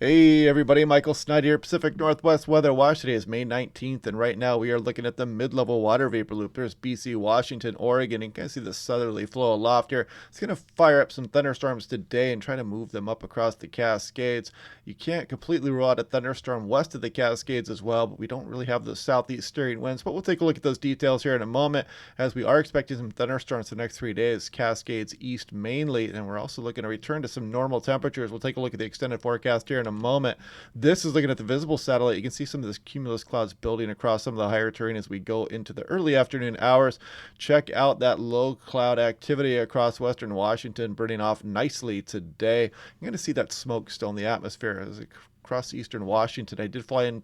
Hey everybody, Michael Snyder here, Pacific Northwest Weather Watch. Today is May 19th, and right now we are looking at the mid-level water vapor loop. There's BC, Washington, Oregon, and you can see the southerly flow aloft here. It's going to fire up some thunderstorms today and try to move them up across the Cascades. You can't completely rule out a thunderstorm west of the Cascades as well, but we don't really have those southeast steering winds. But we'll take a look at those details here in a moment, as we are expecting some thunderstorms the next 3 days, Cascades east mainly, and we're also looking to return to some normal temperatures. We'll take a look at the extended forecast here in a moment. This is looking at the visible satellite. You can see some of this cumulus clouds building across some of the higher terrain as we go into the early afternoon hours. Check out that low cloud activity across western Washington burning off nicely today. You're going to see that smoke still in the atmosphere as it across eastern Washington. I did fly in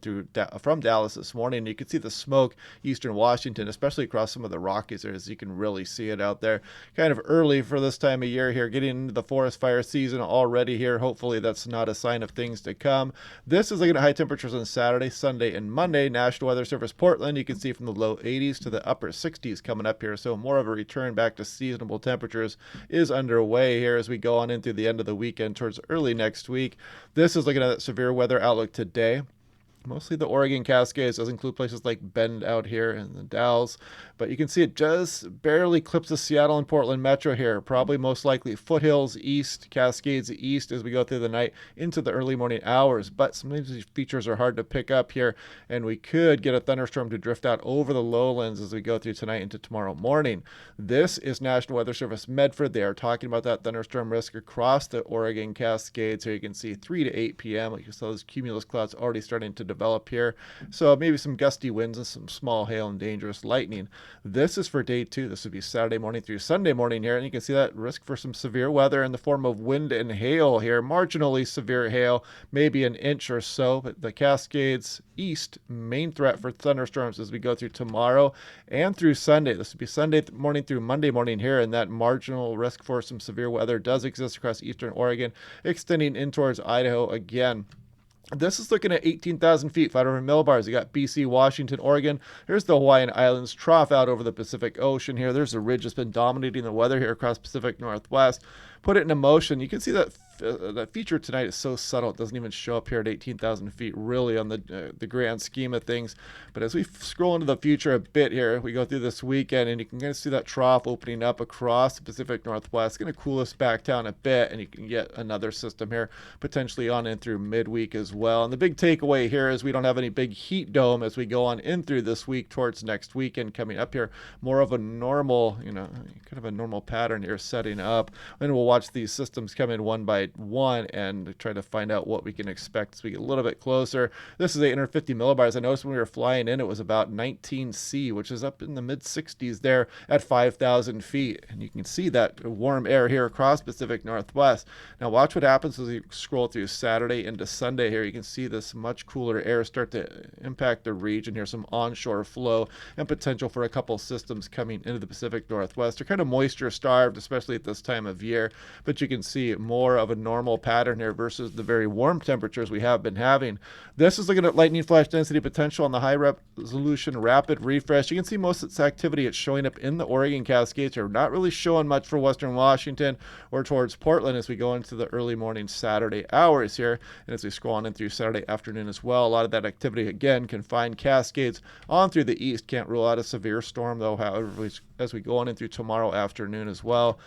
from Dallas this morning, and you can see the smoke eastern Washington, especially across some of the Rockies areas. You can really see it out there. Kind of early for this time of year here, getting into the forest fire season already here. Hopefully that's not a sign of things to come. This is looking at high temperatures on Saturday, Sunday, and Monday. National Weather Service Portland, you can see from the low 80s to the upper 60s coming up here. So more of a return back to seasonable temperatures is underway here as we go on into the end of the weekend towards early next week. This is looking at that severe weather outlook today. Mostly the Oregon Cascades, does include places like Bend out here and the Dalles, but you can see it just barely clips the Seattle and Portland metro here. Probably most likely foothills east, Cascades east as we go through the night into the early morning hours. But sometimes these features are hard to pick up here, and we could get a thunderstorm to drift out over the lowlands as we go through tonight into tomorrow morning. This is National Weather Service Medford. They are talking about that thunderstorm risk across the Oregon Cascades. Here you can see 3 to 8 p.m. Like you saw, those cumulus clouds already starting to develop here. So maybe some gusty winds and some small hail and dangerous lightning. This is for day 2. This would be Saturday morning through Sunday morning here. And you can see that risk for some severe weather in the form of wind and hail here. Marginally severe hail, maybe an inch or so. But the Cascades east, main threat for thunderstorms as we go through tomorrow and through Sunday. This would be Sunday morning through Monday morning here. And that marginal risk for some severe weather does exist across eastern Oregon, extending in towards Idaho again. This is looking at 18,000 feet, 500 millibars. You got BC, Washington, Oregon. Here's the Hawaiian Islands trough out over the Pacific Ocean here. There's a ridge that's been dominating the weather here across Pacific Northwest. Put it into motion. You can see that that feature tonight is so subtle it doesn't even show up here at 18,000 feet really on the grand scheme of things. But as we scroll into the future a bit here, we go through this weekend, and you can kind of see that trough opening up across the Pacific Northwest. It's going to cool us back down a bit, and you can get another system here potentially on in through midweek as well. And the big takeaway here is we don't have any big heat dome as we go on in through this week towards next weekend coming up here. More of a normal, kind of a normal pattern here setting up. And we'll watch these systems come in one by one and try to find out what we can expect as we get a little bit closer. This is 850 millibars. I noticed when we were flying in, it was about 19C, which is up in the mid 60s there at 5,000 feet. And you can see that warm air here across Pacific Northwest. Now watch what happens as we scroll through Saturday into Sunday here. You can see this much cooler air start to impact the region here, some onshore flow and potential for a couple systems coming into the Pacific Northwest. They're kind of moisture starved, especially at this time of year, but you can see more of a normal pattern here versus the very warm temperatures we have been having. This is looking at lightning flash density potential on the high resolution rapid refresh. You can see most of its activity. It's showing up in the Oregon Cascades here. Not really showing much for western Washington or towards Portland as we go into the early morning Saturday hours here. And as we scroll on in through Saturday afternoon as well, a lot of that activity again can find Cascades on through the east. Can't rule out a severe storm though, however, as we go on in through tomorrow afternoon as well.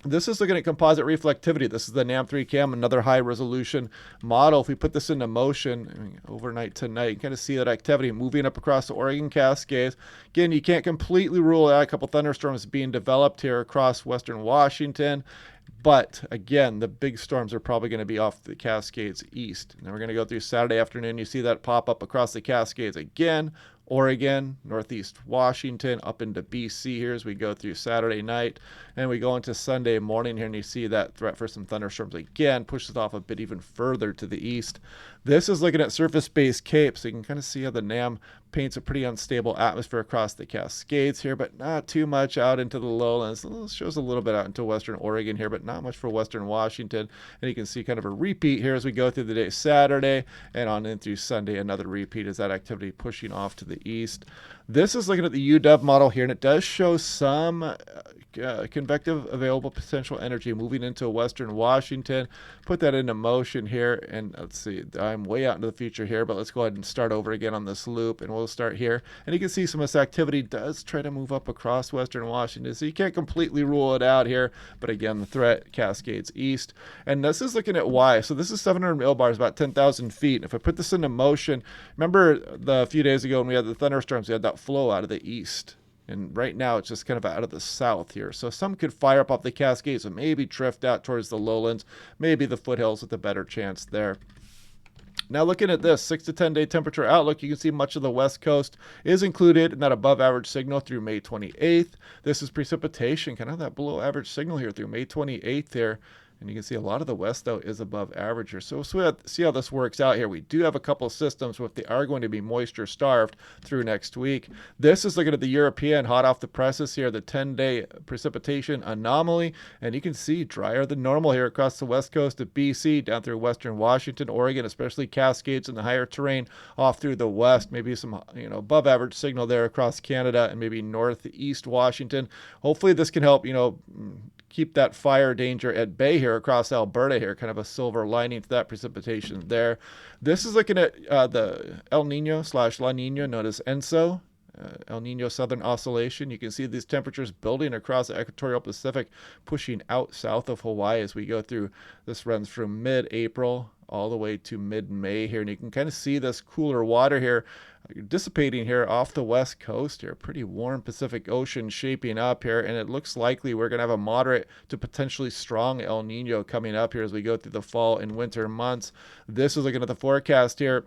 This is looking at composite reflectivity. This is the NAM3 cam, another high resolution model. If we put this into motion overnight tonight, you can kind of see that activity moving up across the Oregon Cascades. Again, you can't completely rule out a couple thunderstorms being developed here across western Washington. But again, the big storms are probably going to be off the Cascades east. And then we're going to go through Saturday afternoon. You see that pop up across the Cascades again. Oregon, northeast Washington, up into BC here as we go through Saturday night. And we go into Sunday morning here, and you see that threat for some thunderstorms again pushes off a bit even further to the east. This is looking at surface-based Cape, so you can kind of see how the NAM paints a pretty unstable atmosphere across the Cascades here, but not too much out into the lowlands. It shows a little bit out into western Oregon here, but not much for western Washington. And you can see kind of a repeat here as we go through the day Saturday and on in through Sunday, another repeat as that activity pushing off to the east. This is looking at the UW model here, and it does show some convective available potential energy moving into western Washington. Put that into motion here, and let's see, I'm way out into the future here, but let's go ahead and start over again on this loop, and we'll start here. And you can see some of this activity does try to move up across western Washington, so you can't completely rule it out here, but again, the threat cascades east. And this is looking at Y, so this is 700 millibars, about 10,000 feet. And if I put this into motion, remember a few days ago when we had the thunderstorms, we had that flow out of the east. And right now it's just kind of out of the south here. So some could fire up the Cascades and maybe drift out towards the lowlands, maybe the foothills with a better chance there. Now looking at this 6 to 10 day temperature outlook, you can see much of the west coast is included in that above average signal through May 28th. This is precipitation, kind of that below average signal here through May 28th here. And you can see a lot of the west, though, is above average here. So we'll see how this works out here. We do have a couple of systems, but they are going to be moisture starved through next week. This is looking at the European hot off the presses here, the 10-day precipitation anomaly. And you can see drier than normal here across the west coast of BC, down through western Washington, Oregon, especially Cascades in the higher terrain off through the west. Maybe some above average signal there across Canada and maybe northeast Washington. Hopefully this can help, keep that fire danger at bay here across Alberta here, kind of a silver lining to that precipitation there. This is looking at the El Nino / La Nina, known as ENSO, El Nino Southern Oscillation. You can see these temperatures building across the equatorial Pacific, pushing out south of Hawaii as we go through. This runs from mid-April all the way to mid-May here, and you can kind of see this cooler water here dissipating here off the west coast here. Pretty warm Pacific Ocean shaping up here, and it looks likely we're going to have a moderate to potentially strong El Nino coming up here as we go through the fall and winter months. This is looking at the forecast here.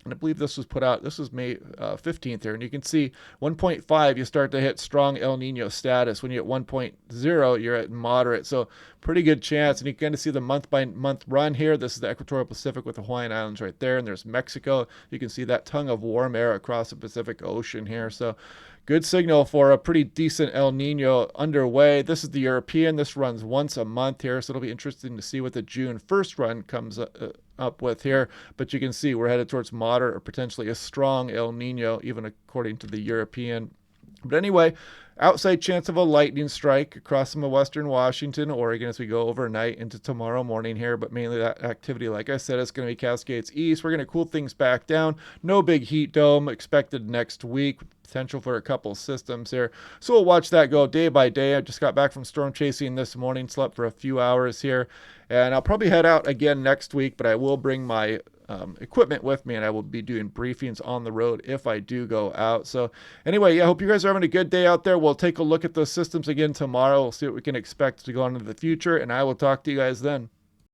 And I believe this was put out, this was May 15th here, and you can see 1.5, you start to hit strong El Nino status. When you hit 1.0, you're at moderate. So pretty good chance. And you can kind of see the month-by-month run here. This is the equatorial Pacific with the Hawaiian Islands right there, and there's Mexico. You can see that tongue of warm air across the Pacific Ocean here. So good signal for a pretty decent El Nino underway. This is the European. This runs once a month here, so it'll be interesting to see what the June 1st run comes up with here. But you can see we're headed towards moderate or potentially a strong El Nino, even according to the European. But anyway, outside chance of a lightning strike across some of western Washington, Oregon as we go overnight into tomorrow morning here. But mainly that activity, like I said, is going to be Cascades East. We're going to cool things back down. No big heat dome expected next week. Potential for a couple systems here. So we'll watch that go day by day. I just got back from storm chasing this morning, slept for a few hours here. And I'll probably head out again next week, but I will bring my equipment with me, and I will be doing briefings on the road if I do go out. So anyway, I hope you guys are having a good day out there. We'll take a look at those systems again tomorrow. We'll see what we can expect to go on into the future, and I will talk to you guys then.